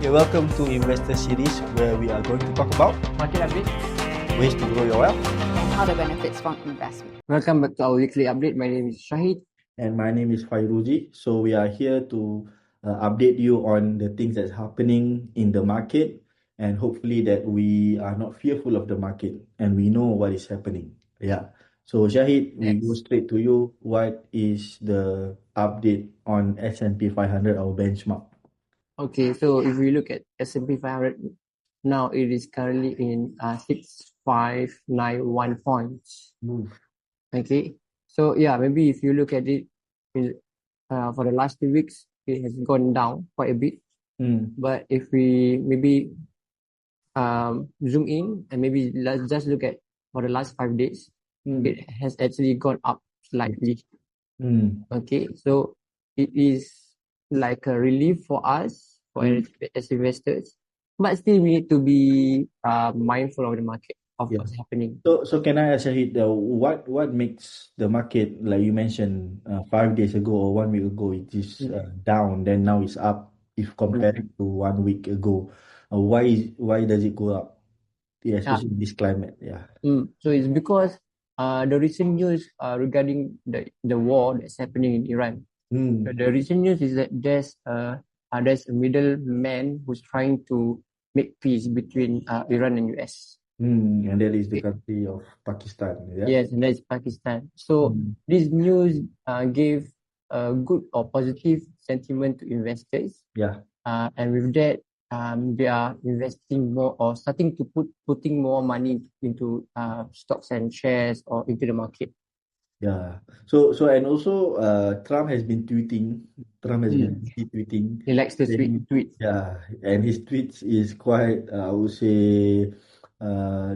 Okay, welcome to Investor Series, where we are going to talk about market update, ways to grow your wealth. and how the benefits from investment. Welcome back to our weekly update. My name is Shahid. And my name is Fairuzee. So we are here to update you on the things that's happening in the market, and hopefully that we are not fearful of the market and we know what is happening. Yeah. So Shahid, we go straight to you. What is the update on S&P 500, our benchmark? Okay, so if we look at S&P 500, now it is currently in 6591 points. Okay, so yeah, maybe if you look at it for the last 2 weeks, it has gone down quite a bit. But if we maybe zoom in and maybe let's just look at for the last 5 days, it has actually gone up slightly. Okay, so it is like a relief for us, as investors, but still we need to be mindful of the market, of what's happening. So can I ask Shahid, what makes the market, like you mentioned, 5 days ago or 1 week ago, it is down, then now it's up if compared to 1 week ago. Why does it go up? Yeah, especially in this climate. Yeah. So it's because the recent news regarding the war that's happening in Iran. The recent news is that there's a middleman who's trying to make peace between Iran and US. And that is the country of Pakistan. Yeah. Yes, and that's Pakistan. So this news gave a good or positive sentiment to investors. Yeah. And with that, they are investing more or starting to putting more money into stocks and shares or into the market. Yeah. So and also Trump has been tweeting. He likes to tweet. Yeah, and his tweets is quite I would say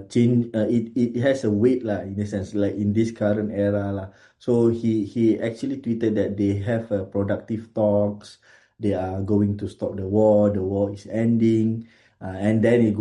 change it has a weight lah, in a sense, like in this current era lah. So he actually tweeted that they have productive talks. They are going to stop the war. The war is ending. And then it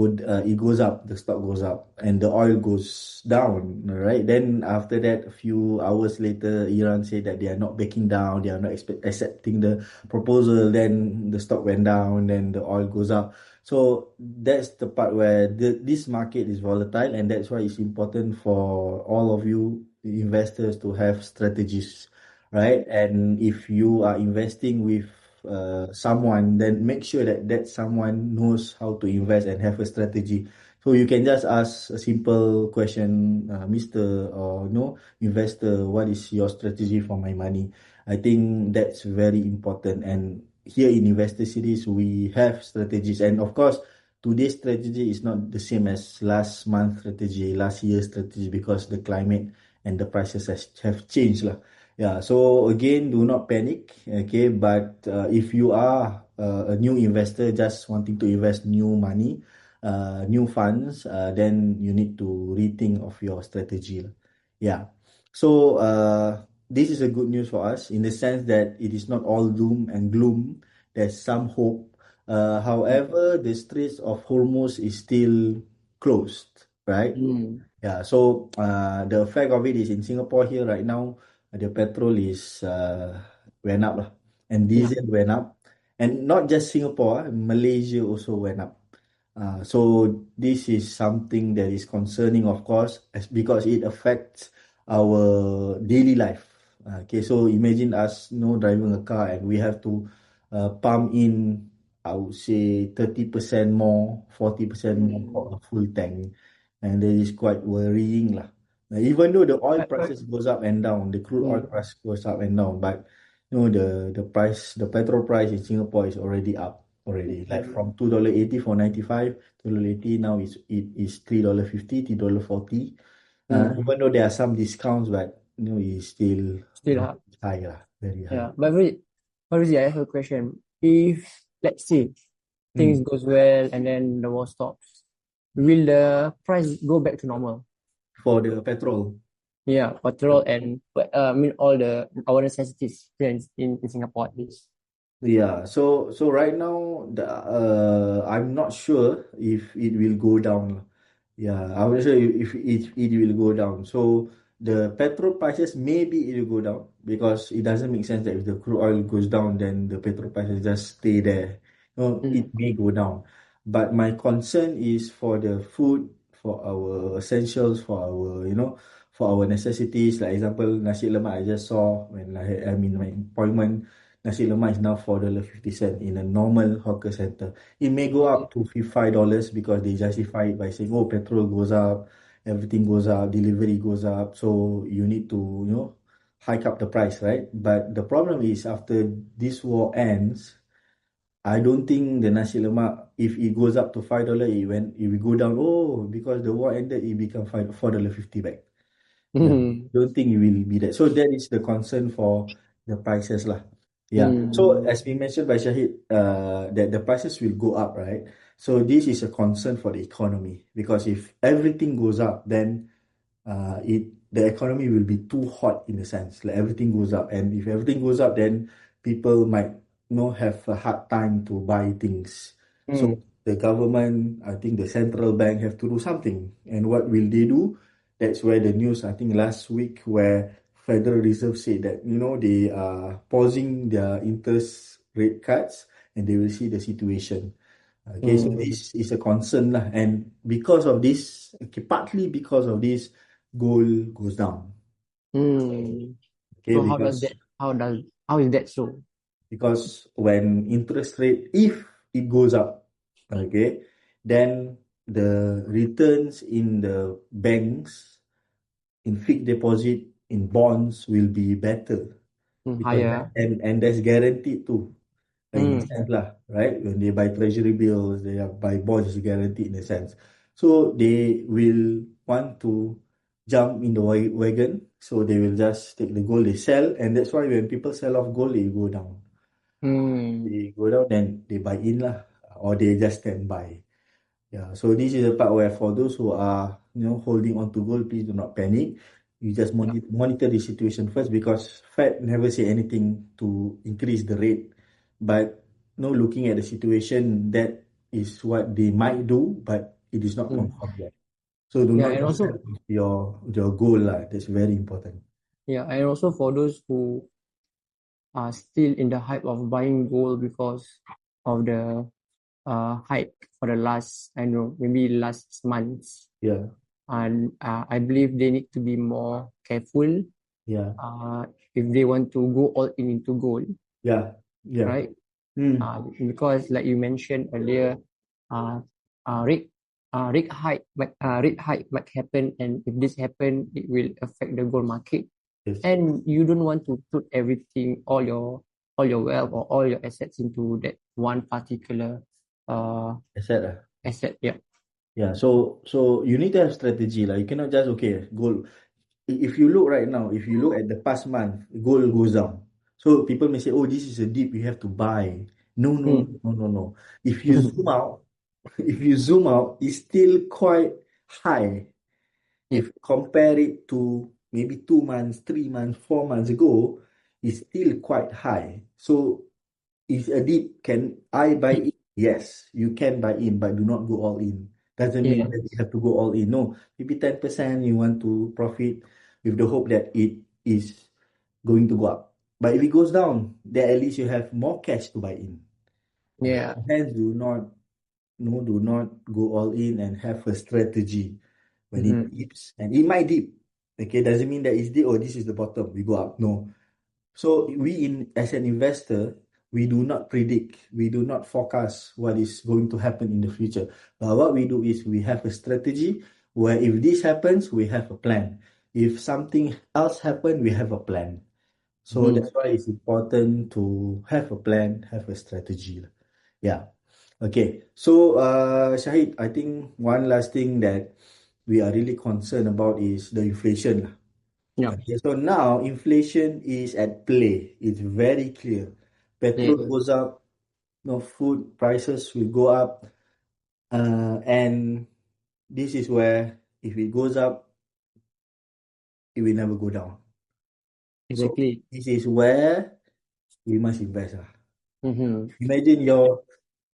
goes up, the stock goes up, and the oil goes down, right? Then after that, a few hours later, Iran said that they are not backing down, they are not accepting the proposal. Then the stock went down, then the oil goes up. So that's the part where this market is volatile, and that's why it's important for all of you investors to have strategies, right? And if you are investing with someone, then make sure that someone knows how to invest and have a strategy. So you can just ask a simple question, Mr. or no investor, what is your strategy for my money? I think that's very important. And here in Investor Series, we have strategies. And of course, today's strategy is not the same as last month's strategy, last year's strategy, because the climate and the prices have changed lah. Yeah, so again, do not panic, okay? But if you are a new investor just wanting to invest new money, new funds, then you need to rethink of your strategy. Yeah. So this is a good news for us in the sense that it is not all doom and gloom. There's some hope. However, the Straits of Hormuz is still closed, right? Yeah, so the effect of it is in Singapore here right now, the petrol is went up lah, and diesel went up, and not just Singapore, Malaysia also went up. So this is something that is concerning, of course, because it affects our daily life. Okay, so imagine us, driving a car and we have to pump in, I would say 30% more, 40% more for a full tank, and that is quite worrying lah. Even though the oil prices goes up and down, the crude oil price goes up and down, but the price, the petrol price in Singapore is already up already, like from $2.80 for 95, $2.80 now it is $3.50, $3.40. Even though there are some discounts, but it's still high lah, very high. Yeah, but Faruzi, I have a question. If let's say things goes well and then the war stops, will the price go back to normal? For the petrol? Yeah, petrol and all our necessities in Singapore at least. Yeah, so right now I'm not sure if it will go down. Yeah, I'm not sure if it will go down. So the petrol prices, maybe it will go down, because it doesn't make sense that if the crude oil goes down, then the petrol prices just stay there. No, it may go down. But my concern is for the food, for our essentials, for our, for our necessities. Like example, nasi lemak I just saw when I'm in my appointment. Nasi lemak is now $4.50 in a normal hawker center. It may go up to $5 because they justify it by saying, oh, petrol goes up, everything goes up, delivery goes up, so you need to, hike up the price, right? But the problem is after this war ends, I don't think the nasi lemak, if it goes up to $5, it will go down. Oh, because the war ended, it become $4.50 back. Yeah, don't think it will be that. So that is the concern for the prices lah. Yeah. So as we mentioned by Shahid, that the prices will go up, right? So this is a concern for the economy because if everything goes up, then the economy will be too hot in a sense. Like everything goes up, and if everything goes up, then people might have a hard time to buy things. So the government, I think the central bank have to do something. And what will they do? That's where the news, I think last week, where Federal Reserve said that they are pausing their interest rate cuts and they will see the situation. Okay, so this is a concern lah, and because of this, okay, partly because of this, gold goes down. Okay, So how is that so? because when interest rate, if it goes up, okay, then the returns in the banks, in fixed deposit, in bonds will be better because Higher. and that's guaranteed too. In a sense lah, right? When they buy treasury bills, they buy bonds, it's guaranteed in a sense. So they will want to jump in the wagon, so they will just take the gold they sell, and that's why when people sell off gold, they go down. They go down, then they buy in lah, or they just stand by. Yeah, so this is the part where for those who are holding on to gold, please do not panic. You just monitor the situation first because Fed never say anything to increase the rate, but looking at the situation, that is what they might do, but it is not confirmed yet. So do Yeah, not and just also start with your goal lah. That's very important. for those who are still in the hype of buying gold because of the hype for the last, I don't know, maybe last months. Yeah, And I believe they need to be more careful yeah, if they want to go all in into gold, yeah, yeah. right? Mm. Because like you mentioned earlier, uh, rate rate hike might happen, and if this happen, it will affect the gold market. Yes. And you don't want to put everything, all your wealth or all your assets into that one particular Asset. asset. Yeah. Yeah, so you need to have strategy lah. You cannot just gold. If you look right now, if you look at the past month, gold goes down. So people may say, "Oh, this is a dip. You have to buy." No, no, Mm. no, no, no. If you zoom out, if you zoom out, it's still quite high. Yep. If you compare it to maybe 2 months, 3 months, 4 months ago, it's still quite high. So if a dip, can I buy in? Yes, you can buy in, but do not go all in. Doesn't mean Yeah. that you have to go all in. No, maybe 10% you want to profit with the hope that it is going to go up. But if it goes down, then at least you have more cash to buy in. Yeah. Hence, do not go all in and have a strategy when it dips. And it might dip. Okay, doesn't mean that it's dip, oh, this is the bottom, we go up. No. So as an investor, we do not predict, we do not forecast what is going to happen in the future. But what we do is we have a strategy where if this happens, we have a plan. If something else happens, we have a plan. So that's why it's important to have a plan, have a strategy. Yeah. Okay. So Shahid, I think one last thing that we are really concerned about is the inflation. Yeah. Okay, so now inflation is at play. It's very clear. Petrol goes up, food prices will go up, and this is where if it goes up, it will never go down. So Exactly. this is where we must invest. Mm-hmm.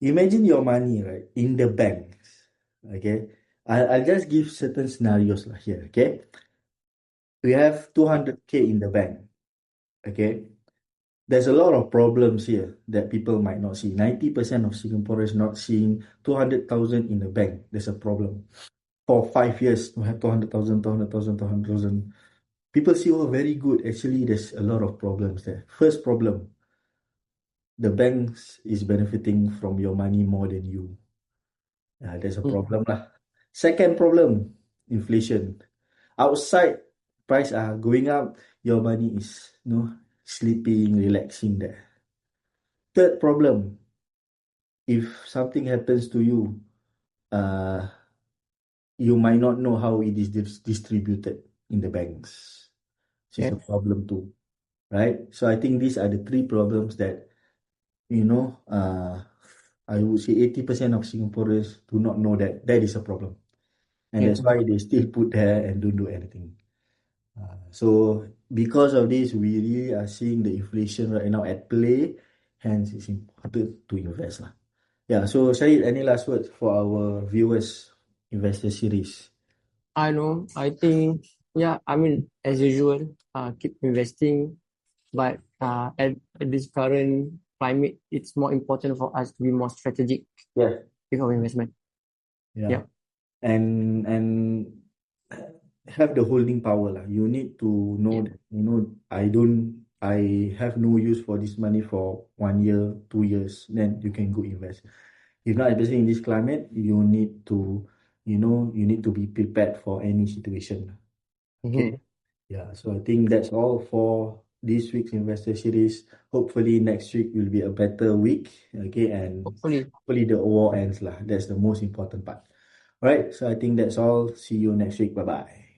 Imagine your money, right, in the banks. Okay, I'll just give certain scenarios here. Okay, we have 200K in the bank. Okay, there's a lot of problems here that people might not see. 90% of Singaporeans not seeing 200,000 in the bank. There's a problem. For 5 years, to have 200,000, 200,000, 200,000. People see, oh, very good. Actually, there's a lot of problems there. First problem, the banks is benefiting from your money more than you. There's a problem lah. Second problem, inflation. Outside, price are going up. Your money is, sleeping, relaxing there. Third problem, if something happens to you, you might not know how it is distributed in the banks. This is a problem too, right? So I think these are the three problems that, I would say 80% of Singaporeans do not know that that is a problem. And that's why they still put there and don't do anything. So because of this, we really are seeing the inflation right now at play. Hence, it's important to invest lah. Yeah. So Shahid, any last words for our viewers, investor series? I know. I think, I mean, as usual, keep investing. But at this current climate, it's more important for us to be more strategic with our investment. Yeah. And have the holding power lah. You need to know that, I have no use for this money for 1 year, 2 years, then you can go invest. If not, especially in this climate, you need to, be prepared for any situation. Okay. Yeah. So I think that's all for this week's investor series. Hopefully next week will be a better week. Okay. And hopefully the war ends lah. That's the most important part. All right. So I think that's all. See you next week. Bye bye.